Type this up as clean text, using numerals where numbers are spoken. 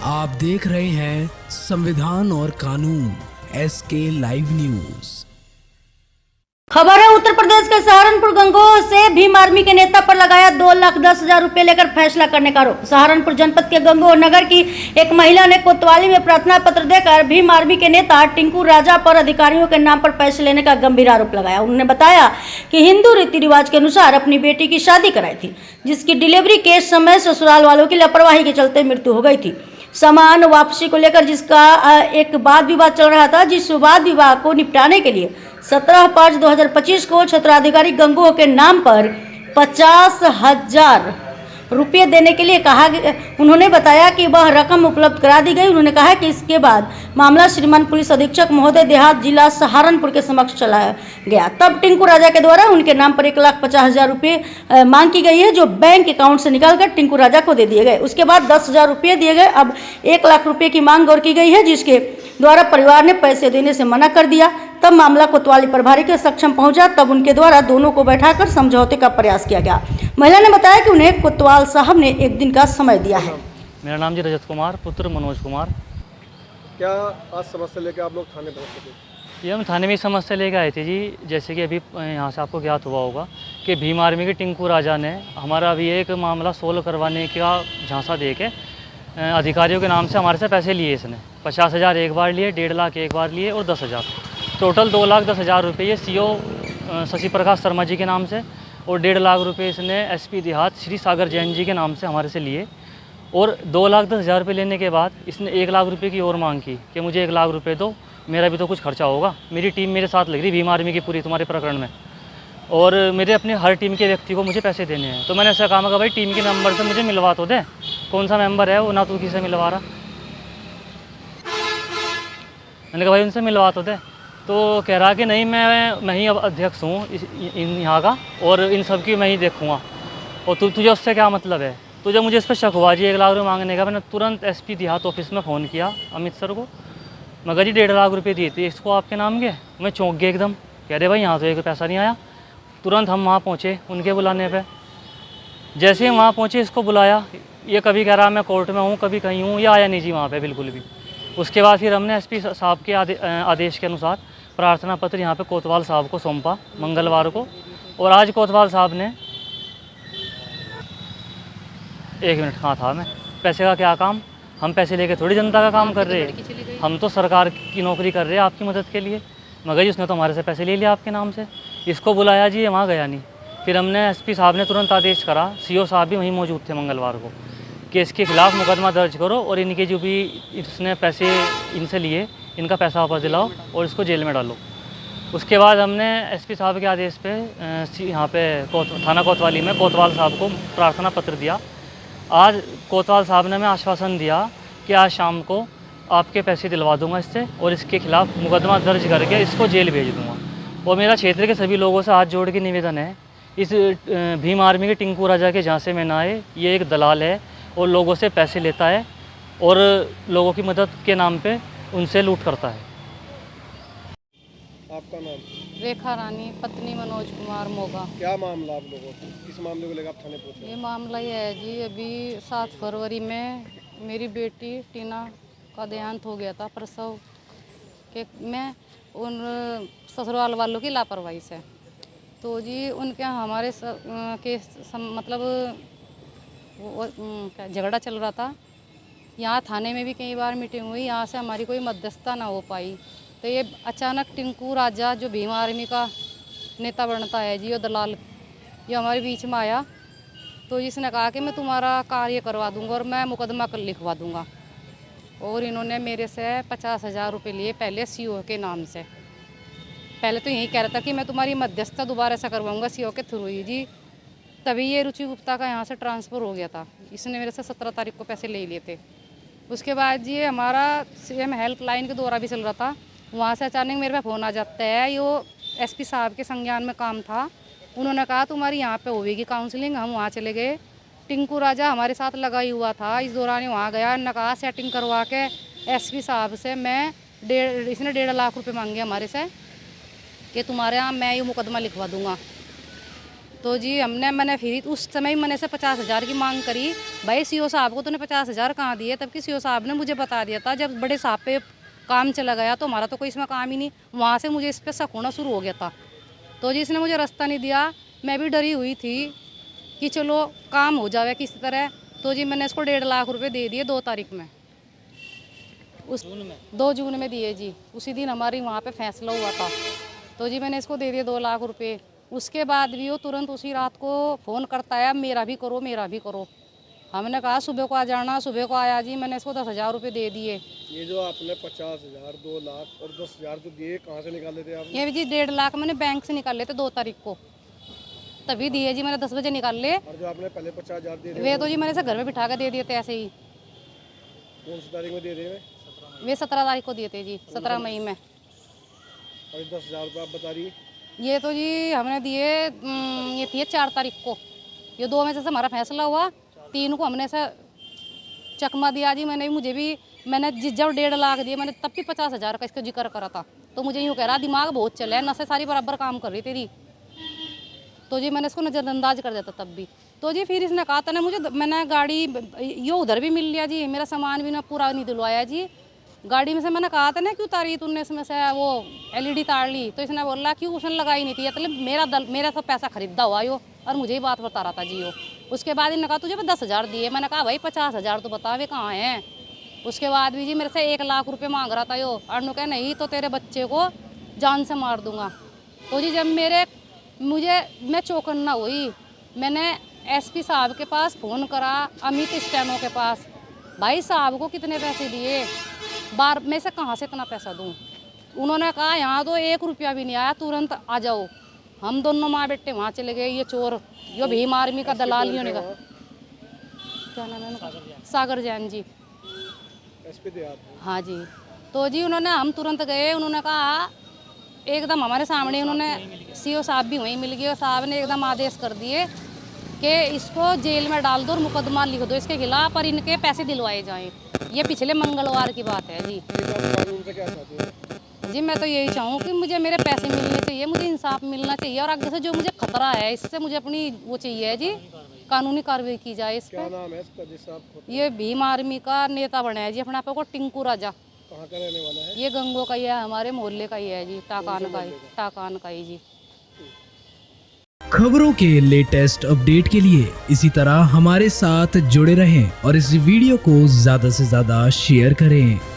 आप देख रहे हैं संविधान और कानून SK लाइव न्यूज। खबर है उत्तर प्रदेश के सहारनपुर गंगोह से भीम आर्मी के नेता पर लगाया 2,10,000 रुपए लेकर फैसला करने का आरोप। सहारनपुर जनपद के गंगोह नगर की एक महिला ने कोतवाली में प्रार्थना पत्र देकर भीम आर्मी के नेता टिंकू राजा पर अधिकारियों के नाम पर पैसे लेने का गंभीर आरोप लगाया। उन्होंने बताया कि हिंदू रीति रिवाज के अनुसार अपनी बेटी की शादी कराई थी, जिसकी डिलीवरी के समय ससुराल वालों की लापरवाही के चलते मृत्यु हो गई थी। सामान वापसी को लेकर जिसका एक वाद विवाद चल रहा था, जिस वाद विवाद को निपटाने के लिए 17/5/2025 को क्षेत्राधिकारी गंगोह के नाम पर 50,000 रुपये देने के लिए कहा। उन्होंने बताया कि वह रकम उपलब्ध करा दी गई। उन्होंने कहा कि इसके बाद मामला श्रीमान पुलिस अधीक्षक महोदय देहात जिला सहारनपुर के समक्ष चलाया गया। तब टिंकू राजा के द्वारा उनके नाम पर 1,50,000 रुपये मांग की गई है, जो बैंक अकाउंट से निकालकर टिंकू राजा को दे दिए गए। उसके बाद 10,000 रुपये दिए गए। अब 1 लाख रुपये की मांग और की गई है, जिसके द्वारा परिवार ने पैसे देने से मना कर दिया। तब मामला कोतवाली प्रभारी के सक्षम पहुंचा। तब उनके द्वारा दोनों को बैठाकर समझौते का प्रयास किया गया। महिला ने बताया कि उन्हें कोतवाल साहब ने 1 दिन का समय दिया है। मेरा नाम जी रजत कुमार, पुत्र मनोज कुमार। क्या आज समस्या लेकर आप लोग थाने पहुंचे थे? ये हम थाने में समस्या लेकर आए थे जी। जैसे कि अभी यहाँ से आपको ज्ञात हुआ होगा कि भीम आर्मी के टिंकू राजा ने हमारा अभी एक मामला सोल्व करवाने का झांसा दे के अधिकारियों के नाम से हमारे से पैसे लिए। इसने 50,000 एक बार लिए, 1.5 लाख एक बार लिए और 10,000, टोटल 2,10,000 रुपये ये CO शशि प्रकाश शर्मा जी के नाम से और 1.5 लाख रुपये इसने SP देहात श्री सागर जैन जी के नाम से हमारे से लिए। और 2,10,000 रुपये लेने के बाद इसने 1 लाख रुपये की और मांग की कि मुझे 1 लाख रुपये दो, मेरा भी तो कुछ खर्चा होगा। मेरी टीम मेरे साथ लग रही भीम आर्मी की पूरी तुम्हारे प्रकरण में, और मेरे अपने हर टीम के व्यक्ति को मुझे पैसे देने हैं। तो मैंने ऐसा कहा कि भाई टीम के मेंबर से मुझे मिलवा तो दे, कौन सा मेंबर है वो, ना तू किसे मिलवा रहा। मैंने कहा भाई उनसे मिलवा तो दे। तो कह रहा कि नहीं, मैं ही अब अध्यक्ष हूँ यहाँ का, और इन सब की मैं ही देखूँगा, और तुझे उससे क्या मतलब है। तो जब मुझे इस पर शक हुआ जी 1 लाख रुपये मांगने का, मैंने तुरंत SP देहात ऑफिस में फ़ोन किया अमित सर को। मगर जी 1.5 लाख रुपये दिए थे इसको आपके नाम के। मैं चौंक गया एकदम, कह रहे भाई यहाँ तो एक पैसा नहीं आया। तुरंत हम वहाँ पहुँचे उनके बुलाने पे। जैसे ही वहाँ पहुँचे इसको बुलाया, ये कभी कह रहा मैं कोर्ट में हूँ, कभी कहीं हूँ, ये आया नहीं जी वहाँ पे बिल्कुल भी। उसके बाद फिर हमने SP साहब के आदेश के अनुसार प्रार्थना पत्र यहाँ पे कोतवाल साहब को सौंपा मंगलवार को। और आज कोतवाल साहब ने 1 मिनट कहाँ था मैं, पैसे का क्या काम, हम पैसे लेके थोड़ी जनता का काम कर रहे हैं, हम तो सरकार की नौकरी कर रहे हैं आपकी मदद के लिए। मगर जी उसने तो हमारे से पैसे ले लिया आपके नाम से। इसको बुलाया जी, ये वहाँ गया नहीं। फिर हमने SP साहब ने तुरंत आदेश करा, CO साहब भी वहीं मौजूद थे मंगलवार को, कि इसके खिलाफ़ मुकदमा दर्ज करो और इनके जो भी इसने पैसे इनसे लिए, इनका पैसा वापस दिलाओ और इसको जेल में डालो। उसके बाद हमने SP साहब के आदेश पे यहाँ पे थाना कोतवाली में कोतवाल साहब को प्रार्थना पत्र दिया। आज कोतवाल साहब ने हमें आश्वासन दिया कि आज शाम को आपके पैसे दिलवा दूंगा इससे, और इसके खिलाफ़ मुकदमा दर्ज करके इसको जेल भेज दूँगा। और मेरा क्षेत्र के सभी लोगों से हाथ जोड़ के निवेदन है, इस भीम आर्मी के टिंकू राजा के झांसे में ना आए। ये एक दलाल है और लोगों से पैसे लेता है और लोगों की मदद के नाम पे उनसे लूट करता है। आपका नाम? रेखा रानी, पत्नी मनोज कुमार मोगा। क्या मामला आप लोगों को, किस मामले को लेकर आप थाने पहुंचे? ये मामला ये है जी, अभी 7 फरवरी में मेरी बेटी टीना का देहांत हो गया था प्रसव के में उन ससुराल वालों की लापरवाही से। तो जी उनके हमारे मतलब क्या झगड़ा चल रहा था। यहाँ थाने में भी कई बार मीटिंग हुई, यहाँ से हमारी कोई मध्यस्थता ना हो पाई। तो ये अचानक टिंकू राजा जो भीम आर्मी का नेता बनता है जी, और दलाल, ये हमारे बीच में आया। तो जिसने कहा कि मैं तुम्हारा कार्य करवा दूंगा और मैं मुकदमा कर लिखवा दूंगा। और इन्होंने मेरे से 50,000 रुपये लिए पहले CO के नाम से। पहले तो यही कह रहा था कि मैं तुम्हारी मध्यस्थता दोबारा से करवाऊँगा CO के थ्रू ही जी। तभी ये रुचि गुप्ता का यहाँ से ट्रांसफ़र हो गया था। इसने मेरे से 17 तारीख को पैसे ले लिए थे। उसके बाद जी हमारा CM हेल्पलाइन के द्वारा भी चल रहा था। वहाँ से अचानक मेरे पे फ़ोन आ जाता है, यो SP साहब के संज्ञान में काम था। उन्होंने कहा तुम्हारी यहाँ पे होगी काउंसलिंग। हम वहाँ चले गए। टिंकू राजा हमारे साथ लगा ही हुआ था। इस दौरान वहाँ गया, ने कहा सेटिंग करवा के SP साहब से इसने 1.5 लाख रुपये मांगे हमारे से कि तुम्हारे यहाँ मैं ये मुकदमा लिखवा दूँगा। तो जी मैंने फिर उस समय मैंने से 50,000 की मांग करी। भाई सीओ साहब को तूने 50,000 कहाँ दिए? तब कि सीओ साहब ने मुझे बता दिया था जब बड़े साहब पे काम चला गया तो हमारा तो कोई इसमें काम ही नहीं। वहाँ से मुझे इस पर शक होना शुरू हो गया था। तो जी इसने मुझे रास्ता नहीं दिया। मैं भी डरी हुई थी कि चलो काम हो जावे किसी तरह। तो जी मैंने इसको 1.5 लाख रुपए दे दिए 2 तारीख में, उस 2 जून में दिए जी। उसी दिन हमारी वहाँ पे फैसला हुआ था। तो जी मैंने इसको दे दिए 2 लाख रुपए। उसके बाद भी वो तुरंत उसी रात को फ़ोन करता है, मेरा भी करो मेरा भी करो। हमने कहा सुबह को आ जाना, सुबह को आया जी। मैंने इसको 10,000 रुपये दे दिए। ये जो आपने 50,000, 2 लाख और 10,000 जो दिए, कहाँ से निकाले थे आपने? ये जी 1.5 लाख मैंने बैंक से निकाल लेते 2 तारीख को, तभी दिए जी। मैंने 10 बजे निकाल ले। और जो आपने पहले 50,000 दिए थे वे तो जी मैंने से घर में बिठा कर दे दिए थे ऐसे ही। कौन सी तारीख में दिए थे? वे 17 तारीख को दिए थे जी, 17 मई में। और 10,000 रुपये आप बता रही है? ये तो जी हमने दिए ये थी 4 तारीख को। ये 2 में से हमारा फैसला हुआ, 3 को हमने से चकमा दिया जी। मैंने जब 1.5 लाख दिए मैंने तब भी 50,000 का इसका जिक्र करा था। तो मुझे यूँ कह रहा दिमाग बहुत चला है, नशे सारी बराबर काम कर रही तेरी। तो जी मैंने इसको नज़रअंदाज कर देता तब भी। तो जी फिर इसने कहा था ना मैंने गाड़ी ये उधर भी मिल लिया जी, मेरा सामान भी ना पूरा नहीं दिलवाया जी। गाड़ी में से मैंने कहा था ना क्यों तारी तूने इसमें से वो LED तार ली? तो इसने बोला क्यों उसने लगाई नहीं थी, मतलब मेरा तो पैसा खरीदा हुआ यो, और मुझे ही बात बता रहा था जी वो। उसके बाद इन्होंने कहा तुझे 10,000 दिए। मैंने कहा भाई 50,000 तो बता वे कहाँ हैं? उसके बाद भी जी मेरे से 1 लाख रुपये मांग रहा था यो। और कहा नहीं तो तेरे बच्चे को जान से मार दूंगा। तो जी जब मैं चौकन्ना हुई, मैंने SP साहब के पास फ़ोन करा, अमित स्टैनो के पास। भाई साहब को कितने पैसे दिए, बार में से कहाँ से इतना पैसा दूँ? उन्होंने कहा यहाँ तो 1 रुपया भी नहीं आया, तुरंत आ जाओ। हम दोनों माँ बेटे वहाँ चले गए। ये चोर यो भीम आर्मी का दलाल होने का, क्या नाम है उनका? सागर जैन जी। SP थे आप? हाँ जी। तो जी हम तुरंत गए। उन्होंने कहा एकदम हमारे सामने, उन्होंने CO साहब भी वहीं मिल गए। साहब ने एकदम आदेश कर दिए कि इसको जेल में डाल दो और मुकदमा लिख दो इसके खिलाफ, और इनके पैसे दिलवाए जाएं। ये पिछले मंगलवार की बात है जी। कानून से क्या चाहते हैं? जी मैं तो यही चाहूँ कि मुझे मेरे पैसे मिलने चाहिए, मुझे इंसाफ मिलना चाहिए, और आगे से जो मुझे खतरा है इससे मुझे अपनी वो चाहिए जी, कानूनी कार्रवाई की जाए इस क्या पर। नाम है इसका जिससे आप? ये भीम आर्मी का नेता बना है जी अपने आप को, टिंकू राजा। कहाँ का रहने वाला है? ये गंगो का ही है, हमारे मोहल्ले का ही है जी, टाकान का ही जी। खबरों के लेटेस्ट अपडेट के लिए इसी तरह हमारे साथ जुड़े रहें और इस वीडियो को ज्यादा से ज्यादा शेयर करें।